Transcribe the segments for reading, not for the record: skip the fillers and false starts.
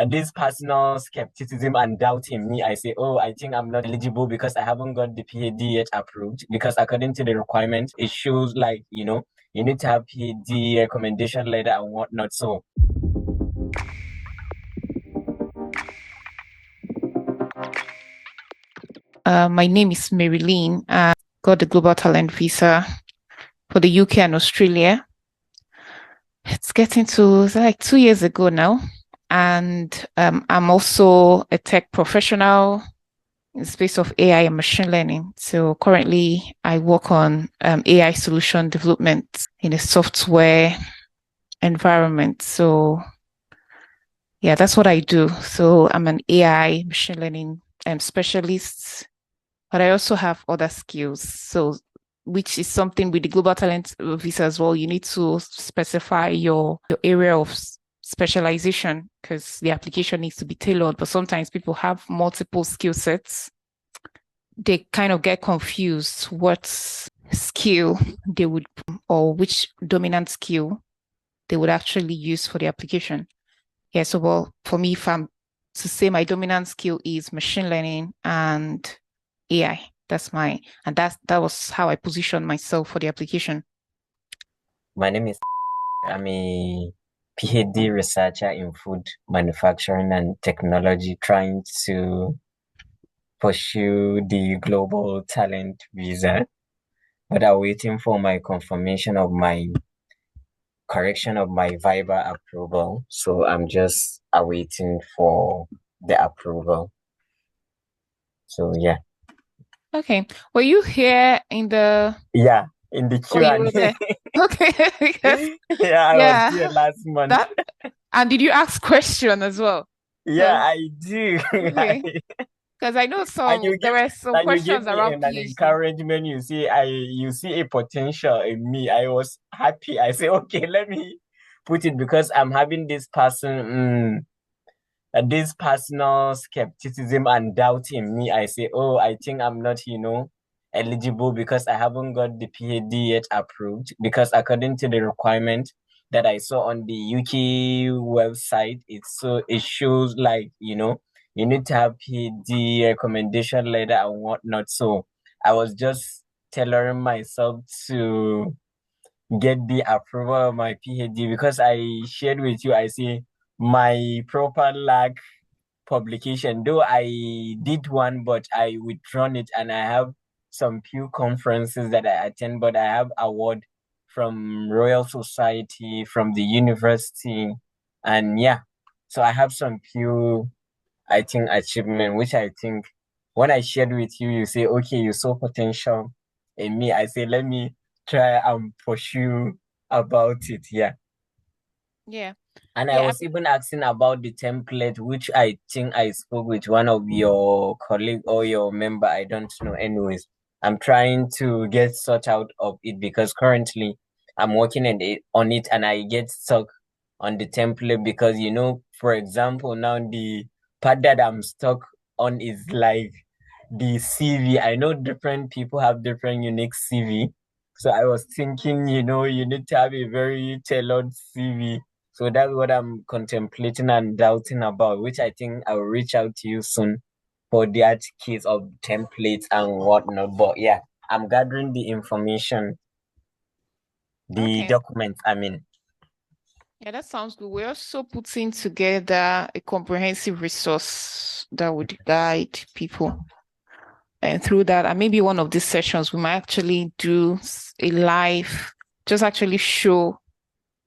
this personal skepticism and doubt in me, I say, oh, I think I'm not eligible because I haven't got the PhD yet approved. Because according to the requirement, it shows like, you need to have PhD recommendation letter and whatnot. So my name is Marilyn. I got the Global Talent Visa for the UK and Australia. It's like 2 years ago now. And I'm also a tech professional in the space of AI and machine learning. So currently I work on AI solution development in a software environment. So yeah, that's what I do. So I'm an AI machine learning specialist, but I also have other skills. So which is something with the Global Talent Visa as well. You need to specify your area of specialization because the application needs to be tailored. But sometimes people have multiple skill sets. They kind of get confused what skill they would, or which dominant skill they would actually use for the application. Yeah, so well, for me, if I'm to say my dominant skill is machine learning and AI, that was how I positioned myself for the application. my name is, I'm a PhD researcher in food manufacturing and technology, trying to pursue the global talent visa, but I'm waiting for my confirmation of my correction of my Viber approval. So I'm just awaiting for the approval. So yeah. Okay. Were you here in the Yeah, in the oh you Q&A. were there? Okay. Because Yeah, I was yeah, there last month. that and did you ask question as well? Yeah, Because I do. okay. Because I know And you there give were some and you give questions me around an PhD. encouragement. You see a potential in me. I was happy. I say, okay, let me put it because I'm having this personal skepticism and doubt in me. I say, oh, I think I'm not, eligible because I haven't got the PhD yet approved. Because according to the requirement that I saw on the UK website, it shows like, you need to have PhD recommendation letter and whatnot. So I was just tailoring myself to get the approval of my PhD because I shared with you, I say my proper lack publication, though I did one, but I withdrawn it and I have some few conferences that I attend, but I have award from Royal Society, from the university, and yeah, so I have some few, I think, achievement, which I think when I shared with you, you say, okay, you saw potential in me. I say, let me try and pursue about it. Yeah. Yeah. And I Yeah. was even asking about the template, which I think I spoke with one of your colleague or your member. I don't know. Anyways, I'm trying to get sort out of it because currently I'm working on it and I get stuck on the template because, for example, now the part that I'm stuck on is like the CV. I know different people have different unique CV. So I was thinking, you need to have a very tailored CV. So that's what I'm contemplating and doubting about, which I think I'll reach out to you soon for that case of templates and whatnot. But yeah, I'm gathering the information, the Okay. documents, I mean. Yeah, that sounds good. We're also putting together a comprehensive resource that would guide people. And through that, and maybe one of these sessions, we might actually do a live, just actually show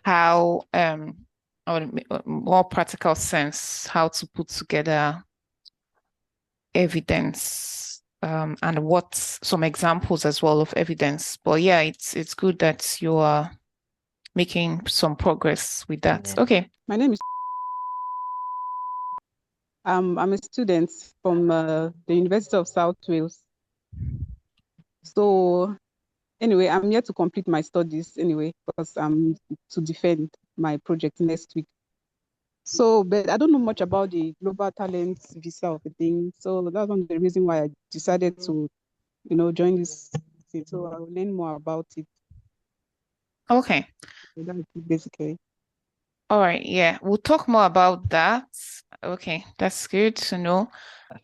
how, or more practical sense, how to put together evidence, and what some examples as well of evidence. But yeah, it's good that you are making some progress with that. Yeah. Okay. My name is I'm a student from the University of South Wales. So anyway, I'm here to complete my studies anyway because I'm to defend my project next week. So, but I don't know much about the global talent visa of a thing. So that's one of the reasons why I decided to, join this thing. So I will learn more about it. Okay. So that's it basically. All right, yeah, we'll talk more about that. Okay, that's good to know.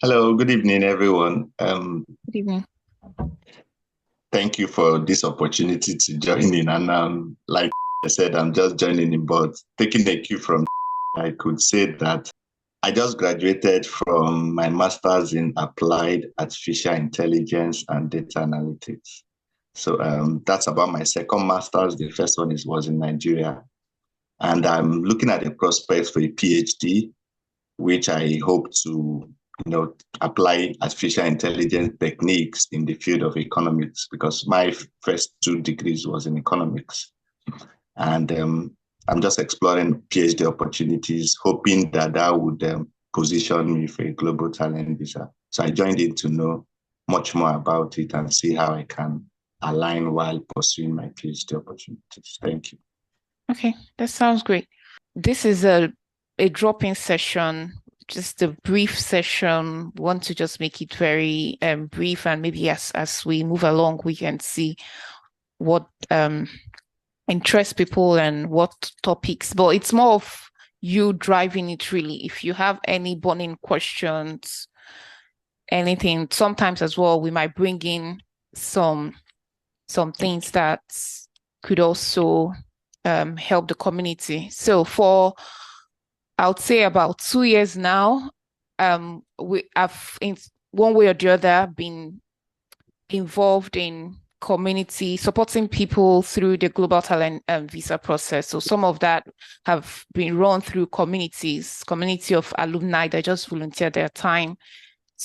Hello, good evening, everyone. Good evening. Thank you for this opportunity to join in. And like I said, I'm just joining in, but taking a cue from, I could say that I just graduated from my master's in applied artificial intelligence and data analytics. So that's about my second master's. The first one was in Nigeria. And I'm looking at the prospects for a PhD, which I hope to, apply artificial intelligence techniques in the field of economics, because my first two degrees was in economics. And I'm just exploring PhD opportunities, hoping that would position me for a global talent visa. So I joined in to know much more about it and see how I can align while pursuing my PhD opportunities. Thank you. Okay, that sounds great. This is a drop-in session, just a brief session. We want to just make it very brief, and maybe as we move along, we can see what interests people and what topics. But it's more of you driving it really. If you have any burning questions, anything, sometimes as well, we might bring in some things that could also help the community. So I would say about 2 years now, we have in one way or the other been involved in community, supporting people through the global talent visa process. So some of that have been run through community of alumni that just volunteer their time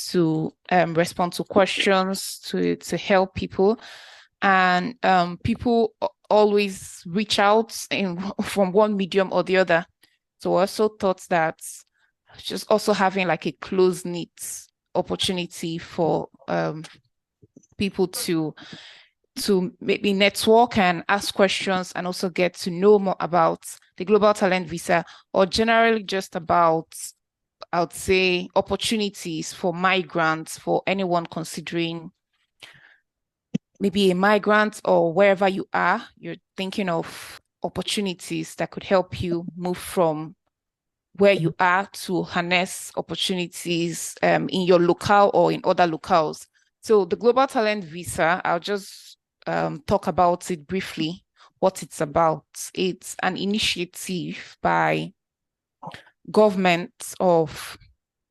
to respond to questions, to help people. And people always reach out from one medium or the other. So I also thought that just also having like a close-knit opportunity for people to maybe network and ask questions and also get to know more about the Global Talent Visa, or generally just about, I would say, opportunities for migrants, for anyone considering maybe a migrant or wherever you are, you're thinking of opportunities that could help you move from where you are to harness opportunities in your locale or in other locales. So the Global Talent Visa, I'll just talk about it briefly, what it's about. It's an initiative by governments of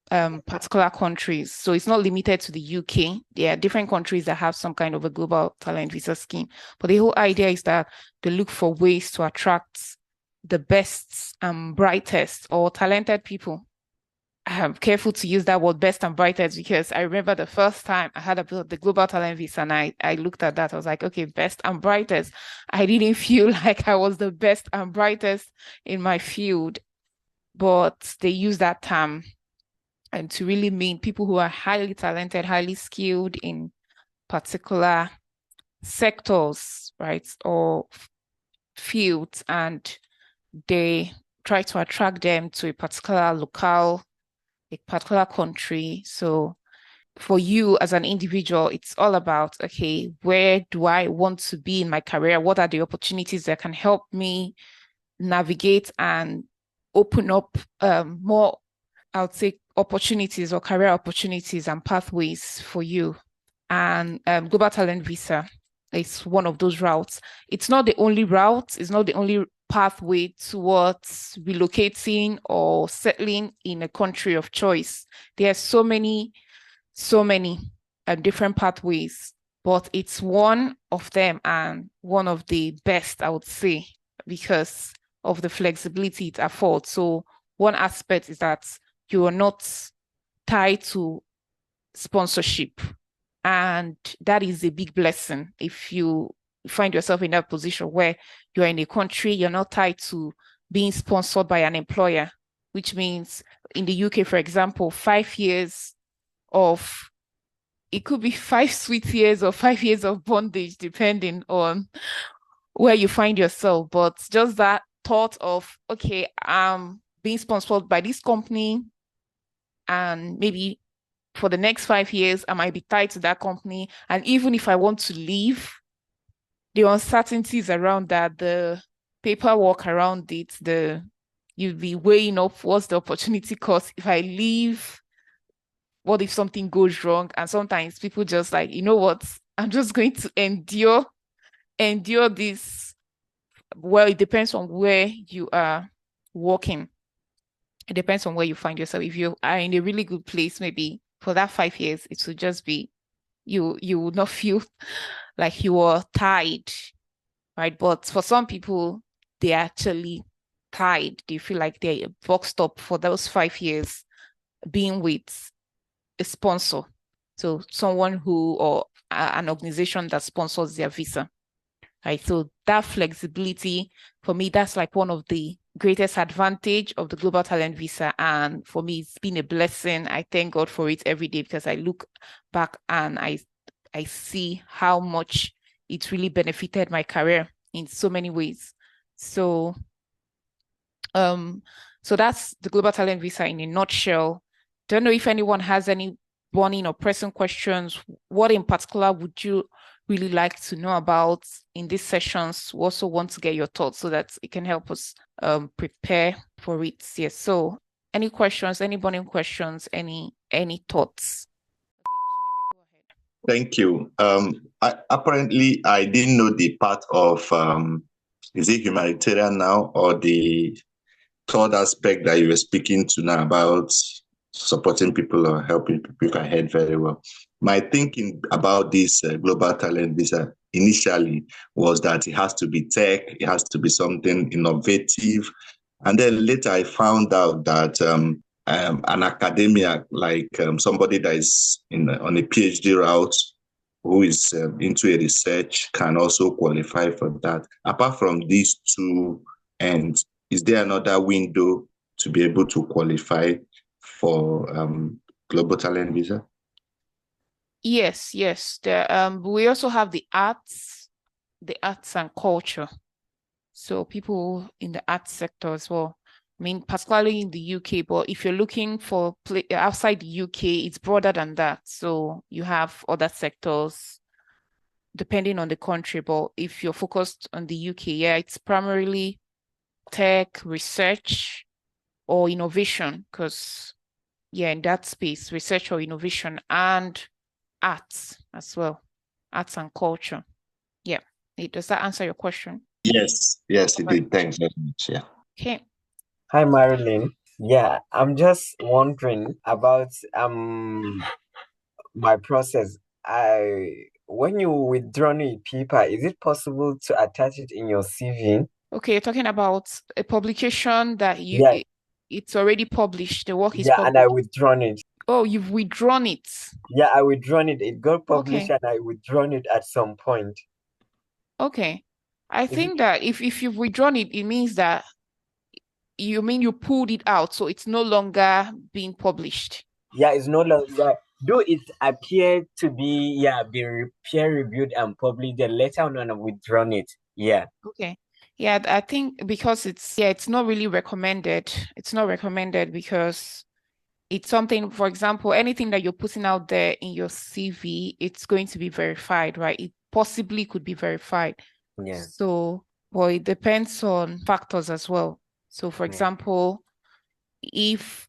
particular countries. So it's not limited to the UK. There are different countries that have some kind of a global talent visa scheme. But the whole idea is that they look for ways to attract the best and brightest or talented people. I'm careful to use that word best and brightest, because I remember the first time I had about the global talent visa and I looked at that. I was like, okay, best and brightest. I didn't feel like I was the best and brightest in my field, but they use that term and to really mean people who are highly talented, highly skilled in particular sectors, right, or fields, and they try to attract them to a particular locale, a particular country. So for you as an individual, it's all about, okay, where do I want to be in my career? What are the opportunities that can help me navigate and open up more, I would say, opportunities or career opportunities and pathways for you. And Global Talent Visa is one of those routes. It's not the only route, it's not the only pathway towards relocating or settling in a country of choice. There are so many different pathways, but it's one of them and one of the best, I would say, because of the flexibility it affords. So one aspect is that you are not tied to sponsorship. And that is a big blessing. If you find yourself in that position where you're in a country, you're not tied to being sponsored by an employer, which means in the UK, for example, 5 years of, it could be 5 sweet years or 5 years of bondage, depending on where you find yourself. But just that thought of, okay, I'm being sponsored by this company, and maybe for the next 5 years, I might be tied to that company. And even if I want to leave, the uncertainties around that, the paperwork around it, the you'd be weighing up what's the opportunity cost. If I leave, what if something goes wrong? And sometimes people just like, you know what, I'm just going to endure this. Well, it depends on where you are working. It depends on where you find yourself. If you are in a really good place, maybe for that 5 years, it would just be you would not feel like you were tied, right? But for some people, they're actually tied. They feel like they're boxed up for those 5 years being with a sponsor. So someone who, or an organization that sponsors their visa, right? So that flexibility, for me, that's like one of the greatest advantage of the Global Talent Visa. And for me, it's been a blessing. I thank God for it every day, because I look back and I see how much it really benefited my career in so many ways. So that's the Global Talent Visa in a nutshell. Don't know if anyone has any burning or pressing questions. What in particular would you really like to know about in these sessions? We also want to get your thoughts so that it can help us prepare for it. Yes. So any questions, any burning questions, any thoughts? Thank you. Apparently, I didn't know the part of, is it humanitarian now, or the third aspect that you were speaking to now about supporting people or helping people. If I heard very well. My thinking about this Global Talent Visa initially was that it has to be tech, it has to be something innovative. And then later I found out that an academia, like somebody that is on a PhD route, who is into a research, can also qualify for that. Apart from these two ends, is there another window to be able to qualify for Global Talent Visa? Yes. We also have the arts and culture. So people in the arts sector as well. I mean, particularly in the UK, but if you're looking for outside the UK, it's broader than that. So you have other sectors depending on the country. But if you're focused on the UK, yeah, it's primarily tech, research, or innovation, because yeah, in that space, research or innovation, and arts as well, arts and culture. Yeah. Does that answer your question? Yes, it did. Thanks very much. Yeah. Okay. Hi, Marilyn. Yeah, I'm just wondering about my process. When you withdraw a paper, is it possible to attach it in your CV? Okay, you're talking about a publication that Yeah, it's already published. The work is yeah, and I published. withdrawn it. Oh, you've withdrawn it. Yeah, I withdrawn it. It got published, Okay. and I withdrawn it at some point. Okay. I Is it- think that if you've withdrawn it, it means that you pulled it out, so it's no longer being published. Yeah, it's no longer. Yeah, though it appeared to be peer reviewed and published, then later on when I withdrawn it. Yeah. Okay. Yeah, I think because it's not really recommended. It's not recommended because it's something, for example, anything that you're putting out there in your CV, it's going to be verified, right? It possibly could be verified. Yeah. So, well, it depends on factors as well. So, for example, if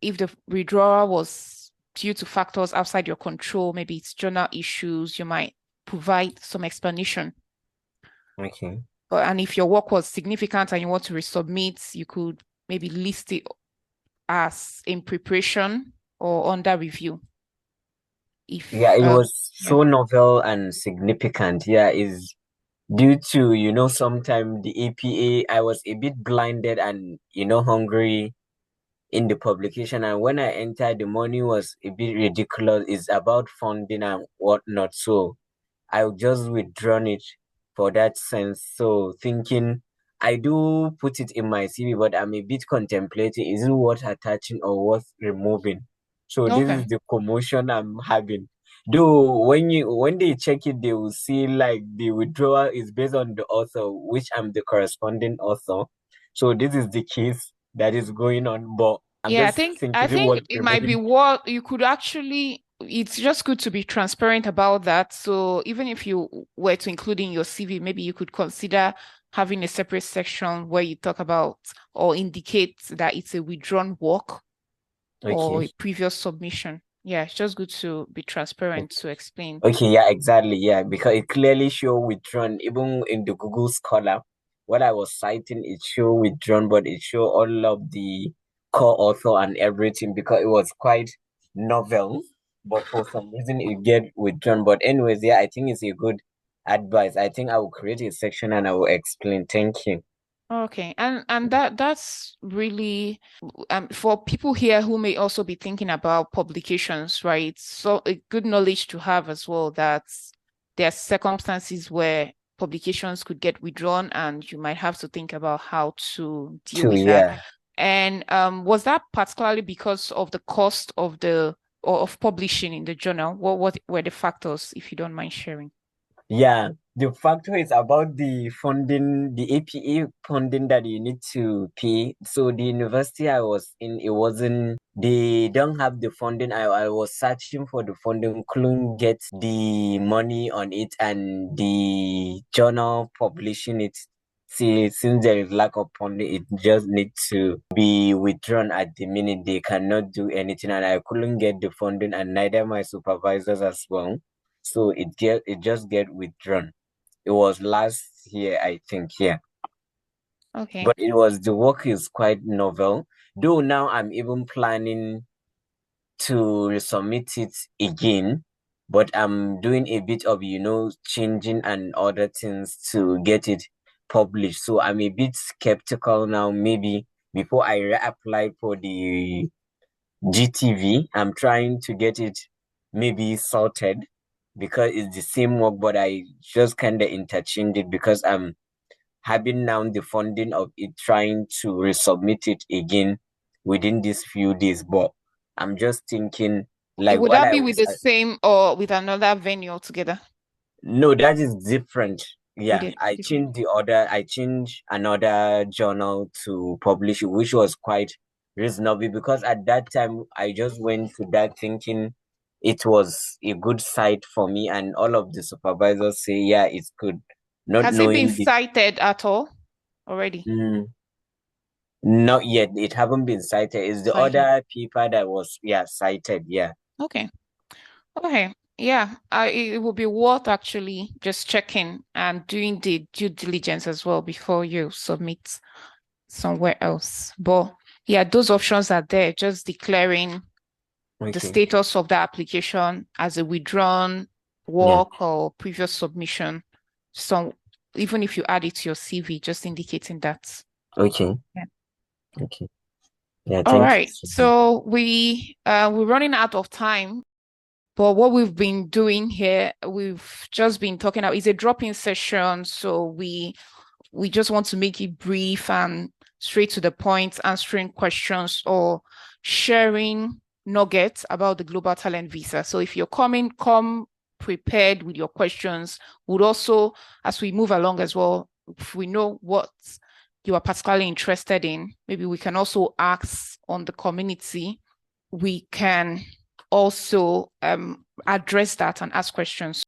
the withdrawal was due to factors outside your control, maybe it's journal issues, you might provide some explanation. Okay. And if your work was significant and you want to resubmit, you could maybe list it as in preparation or under review. If Yeah, it was so novel and significant. Yeah, is due to, sometimes the APA, I was a bit blinded and, hungry in the publication. And when I entered, the money was a bit ridiculous. It's about funding and whatnot. So I just withdrawn it for that sense. So thinking, I do put it in my CV, but I'm a bit contemplating, is it worth attaching or worth removing? So this is the commotion I'm having. Though when they check it, they will see like the withdrawal is based on the author, which I'm the corresponding author. So this is the case that is going on. But I think it might be what you could actually. It's just good to be transparent about that. So even if you were to include in your CV, maybe you could consider having a separate section where you talk about or indicate that it's a withdrawn work or a previous submission. Yeah, it's just good to be transparent to explain. Okay, yeah, exactly. Yeah, because it clearly show withdrawn. Even in the Google Scholar, what I was citing, it show withdrawn, but it show all of the co-author and everything because it was quite novel. But for some reason, it get withdrawn. But anyways, yeah, I think it's a good advice. I think I will create a section and I will explain. Thank you. Okay, and that's really for people here who may also be thinking about publications, right? So a good knowledge to have as well that there are circumstances where publications could get withdrawn and you might have to think about how to deal with that. And was that particularly because of the cost of of publishing in the journal? What were the factors, if you don't mind sharing? Yeah, the factor is about the funding, the APA funding that you need to pay. So the university I was in, they don't have the funding. I was searching for the funding, couldn't get the money on it, and the journal publishing it. See, since there is lack of funding, it just needs to be withdrawn at the minute. They cannot do anything, and I couldn't get the funding, and neither my supervisors as well. So it just get withdrawn. It was last year, I think, yeah. Okay. But the work is quite novel. Though now I'm even planning to resubmit it again, but I'm doing a bit of, changing and other things to get it published. So I'm a bit skeptical now, maybe before I reapply for the GTV. I'm trying to get it maybe sorted because it's the same work, but I just kind of interchange it because I'm having now the funding of it, trying to resubmit it again within these few days. But I'm just thinking, like, would what that I be with was. the same or with another venue altogether? No, that is different. Yeah, I different. changed another journal to publish it, which was quite reasonable because at that time I just went to that thinking it was a good site for me, and all of the supervisors say, yeah, it's good. Not Has it been knowing cited at all already? Not yet. It haven't been cited. It's the other paper that was, cited. Yeah. Okay. Okay. Yeah, it would be worth actually just checking and doing the due diligence as well before you submit somewhere else. But yeah, those options are there, just declaring the status of the application as a withdrawn work or previous submission. So even if you add it to your CV, just indicating that. Okay. Yeah. Okay. Yeah, All thank right. you. So we're running out of time. But what we've been doing here, we've just been talking about is a drop-in session. So we just want to make it brief and straight to the point, answering questions or sharing nuggets about the Global Talent Visa. So if you're come prepared with your questions. Would also, as we move along as well, if we know what you are particularly interested in, maybe we can also ask on the community. We can also address that and ask questions.